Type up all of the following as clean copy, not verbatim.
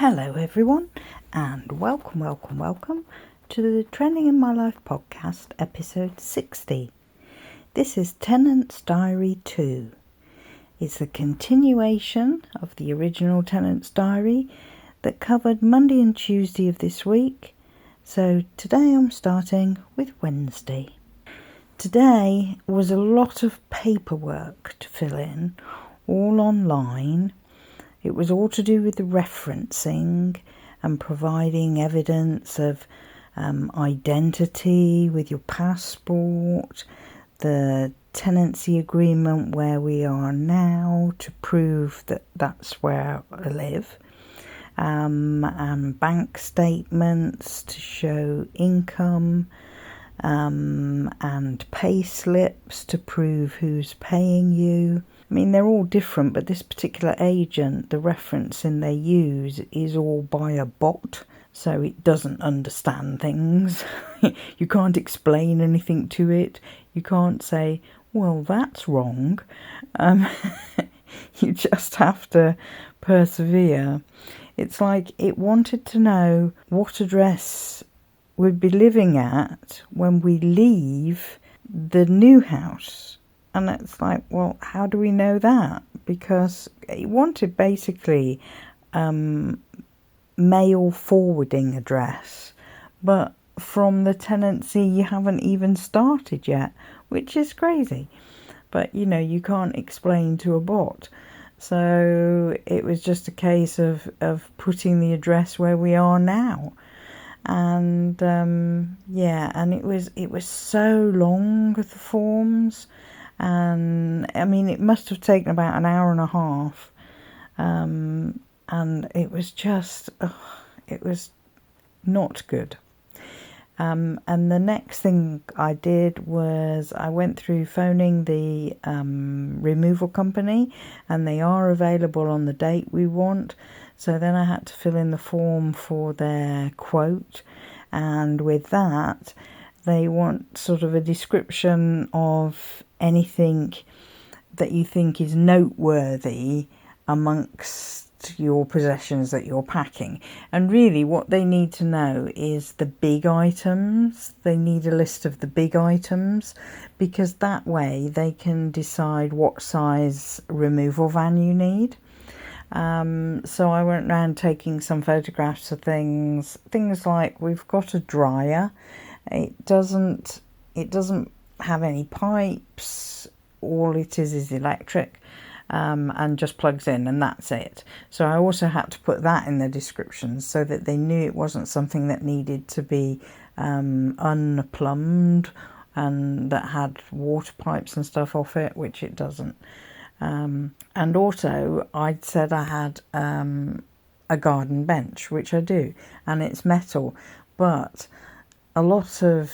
Hello everyone, and welcome to the Trending in My Life podcast, episode 60. This is Tenant's Diary 2. It's a continuation of the original Tenant's Diary that covered Monday and Tuesday of this week, so today I'm starting with Wednesday. Today was a lot of paperwork to fill in, all online. It was all to do with the referencing and providing evidence of identity with your passport, the tenancy agreement where we are now to prove that that's where I live, and bank statements to show income, and pay slips to prove who's paying you. I mean, they're all different, but this particular agent, the referencing they use is all by a bot, so it doesn't understand things. You can't explain anything to it. You can't say, well, that's wrong. You just have to persevere. It's like it wanted to know what address we'd be living at when we leave the new house. And it's like, well, how do we know that? Because it wanted basically mail forwarding address. But from the tenancy, you haven't even started yet, which is crazy. But, you can't explain to a bot. So it was just a case of putting the address where we are now. And, and it was so long, the forms. And I mean, it must have taken about an hour and a half, and it was just, it was not good. And the next thing I did was I went through phoning the removal company, and they are available on the date we want. So then I had to fill in the form for their quote, and with that they want sort of a description of anything that you think is noteworthy amongst your possessions that you're packing. And really what they need to know is the big items. They need a list of the big items, because that way they can decide what size removal van you need. So I went around taking some photographs of things like we've got a dryer. It doesn't have any pipes. All it is electric, and just plugs in, and that's it. So I also had to put that in the descriptions so that they knew it wasn't something that needed to be unplumbed and that had water pipes and stuff off it, which it doesn't. And also I'd said I had a garden bench, which I do, and it's metal, but a lot of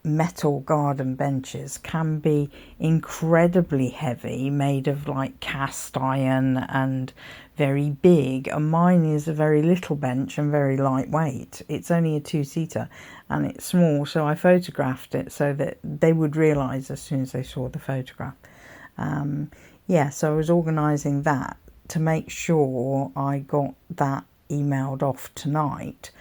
metal garden benches can be incredibly heavy, made of like cast iron and very big, and mine is a very little bench and very lightweight. It's only a 2-seater and it's small, so I photographed it so that they would realise as soon as they saw the photograph. So I was organising that to make sure I got that emailed off tonight,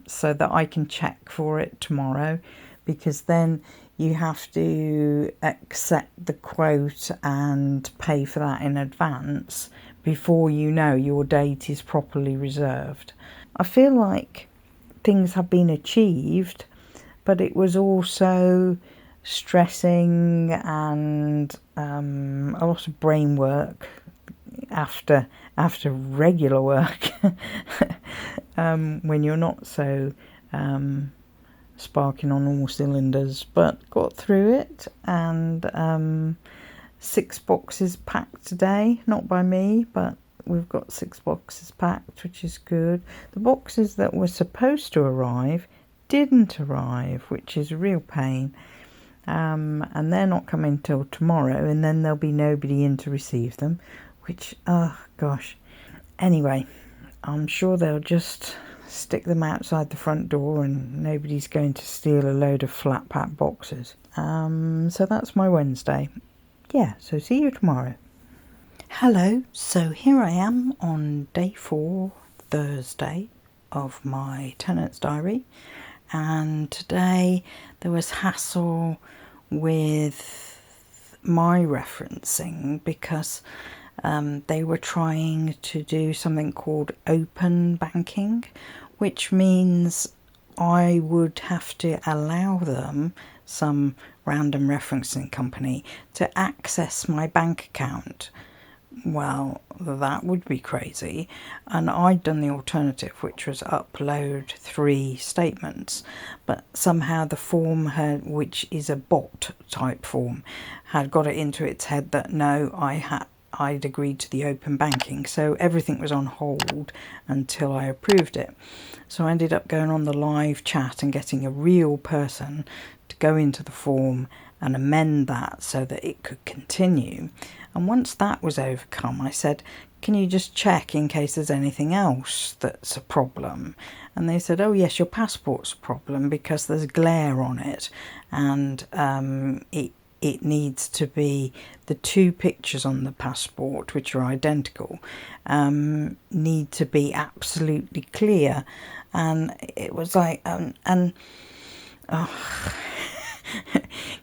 so that I can check for it tomorrow, because then you have to accept the quote and pay for that in advance before you know your date is properly reserved. I feel like things have been achieved, but it was also stressing and a lot of brain work after regular work when you're not so sparking on all cylinders, but got through it. And 6 boxes packed today, not by me, but we've got 6 boxes packed, which is good. The boxes that were supposed to arrive didn't arrive, which is a real pain. And they're not coming till tomorrow, and then there'll be nobody in to receive them, which, oh gosh. Anyway, I'm sure they'll just stick them outside the front door and nobody's going to steal a load of flat pack boxes. So that's my Wednesday. So see you tomorrow. Hello, so here I am on day 4, Thursday of my tenant's diary, and today there was hassle with my referencing because they were trying to do something called open banking, which means I would have to allow them, some random referencing company, to access my bank account. Well, that would be crazy. And I'd done the alternative, which was upload 3 statements. But somehow the form had, which is a bot type form, had got it into its head that no, I'd agreed to the open banking. So everything was on hold until I approved it. So I ended up going on the live chat and getting a real person to go into the form and amend that so that it could continue. And once that was overcome, I said, can you just check in case there's anything else that's a problem? And they said, oh yes, your passport's a problem because there's glare on it, and it needs to be the 2 pictures on the passport, which are identical, need to be absolutely clear. And it was like,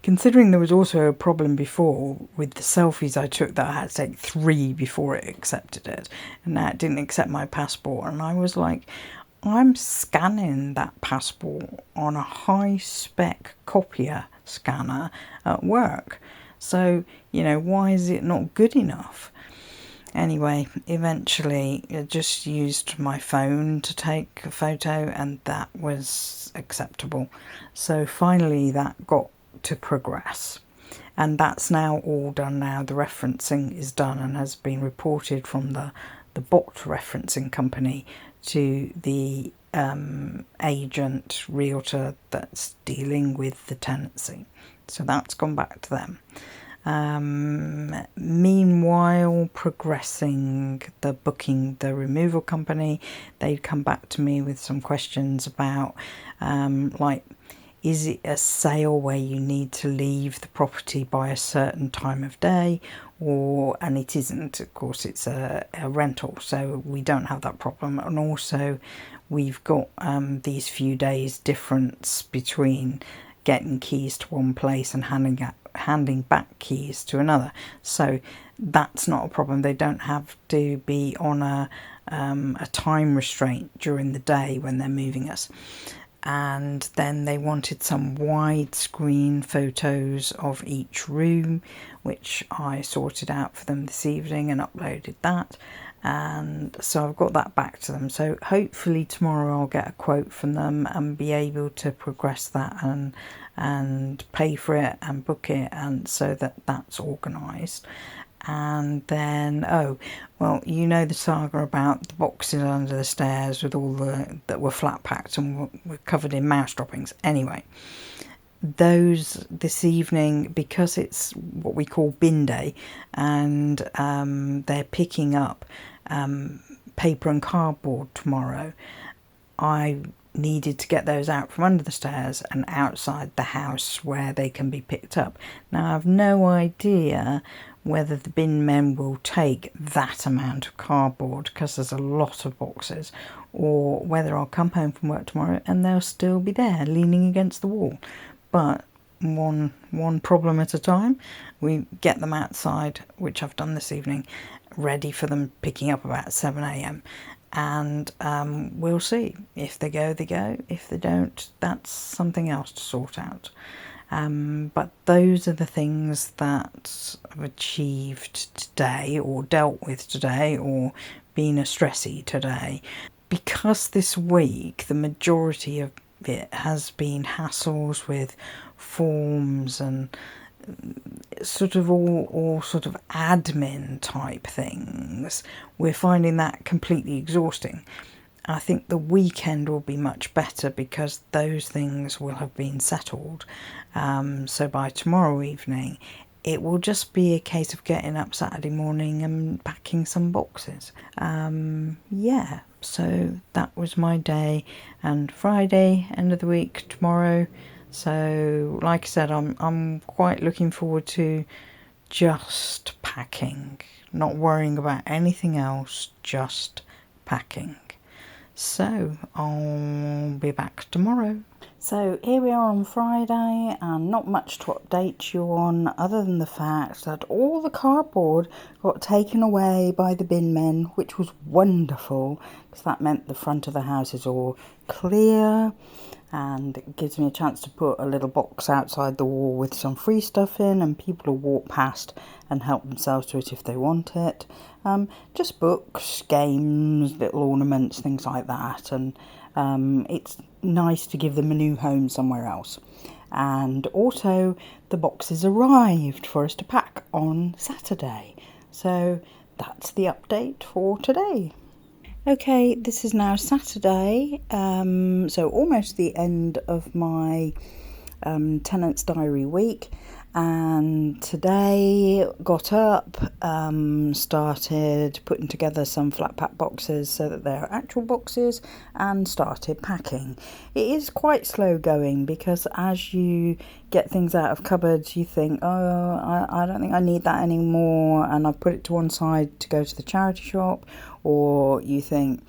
considering there was also a problem before with the selfies I took that I had to take 3 before it accepted it, and now it didn't accept my passport. And I was like, I'm scanning that passport on a high-spec copier scanner at work, so why is it not good enough? Anyway, eventually I just used my phone to take a photo, and that was acceptable. So finally that got to progress, and that's now all done now. The referencing is done and has been reported from the bot referencing company to the agent realtor that's dealing with the tenancy. So that's gone back to them. Meanwhile, progressing the booking, the removal company, they'd come back to me with some questions about like, is it a sale where you need to leave the property by a certain time of day, and it isn't, of course, it's a rental, so we don't have that problem. And also we've got these few days difference between getting keys to one place and handing back keys to another, so that's not a problem. They don't have to be on a time restraint during the day when they're moving us. And then they wanted some widescreen photos of each room, which I sorted out for them this evening and uploaded that. And so I've got that back to them. So hopefully tomorrow I'll get a quote from them and be able to progress that and pay for it and book it, and so that's organised. And then, the saga about the boxes under the stairs with all that were flat packed and were covered in mouse droppings. Anyway, those this evening, because it's what we call bin day, and they're picking up paper and cardboard tomorrow, I needed to get those out from under the stairs and outside the house where they can be picked up. Now, I have no idea whether the bin men will take that amount of cardboard, because there's a lot of boxes, or whether I'll come home from work tomorrow and they'll still be there leaning against the wall. But one problem at a time. We get them outside, which I've done this evening, ready for them picking up about 7 a.m. and we'll see. If they go, they go. If they don't, that's something else to sort out. But those are the things that I've achieved today, or dealt with today, or been a stressy today. Because this week the majority of it has been hassles with forms and sort of all sort of admin type things, we're finding that completely exhausting. I think the weekend will be much better because those things will have been settled. So by tomorrow evening, it will just be a case of getting up Saturday morning and packing some boxes. So that was my day. And Friday, end of the week, tomorrow. So like I said, I'm quite looking forward to just packing, not worrying about anything else, just packing. So I'll be back tomorrow. So here we are on Friday, and not much to update you on other than the fact that all the cardboard got taken away by the bin men, which was wonderful because that meant the front of the house is all clear, and it gives me a chance to put a little box outside the wall with some free stuff in, and people will walk past and help themselves to it if they want it. Just books, games, little ornaments, things like that, and it's nice to give them a new home somewhere else. And also the boxes arrived for us to pack on Saturday. So that's the update for today. Okay, this is now Saturday, so almost the end of my Tenant's Diary week, and today got up, started putting together some flat pack boxes so that they're actual boxes, and started packing. It is quite slow going because as you get things out of cupboards you think, I don't think I need that anymore, and I put it to one side to go to the charity shop, or you think,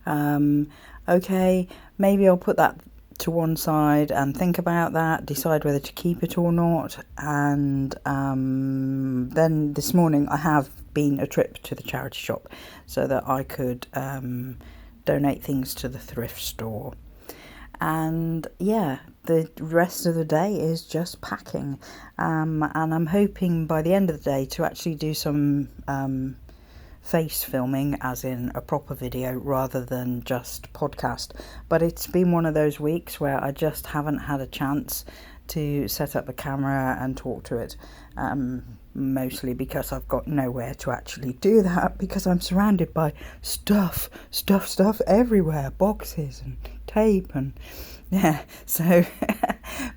okay, maybe I'll put that to one side and think about that, decide whether to keep it or not. And then this morning I have been a trip to the charity shop so that I could donate things to the thrift store. And yeah, the rest of the day is just packing, and I'm hoping by the end of the day to actually do some face filming, as in a proper video rather than just podcast. But it's been one of those weeks where I just haven't had a chance to set up a camera and talk to it, mostly because I've got nowhere to actually do that because I'm surrounded by stuff everywhere, boxes and tape and yeah, so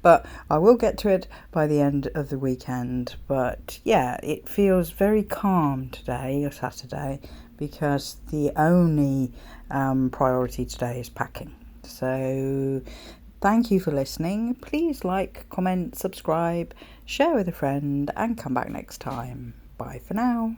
but I will get to it by the end of the weekend. But yeah, it feels very calm today, or Saturday, because the only priority today is packing. So thank you for listening. Please like, comment, subscribe, share with a friend, and come back next time. Bye for now.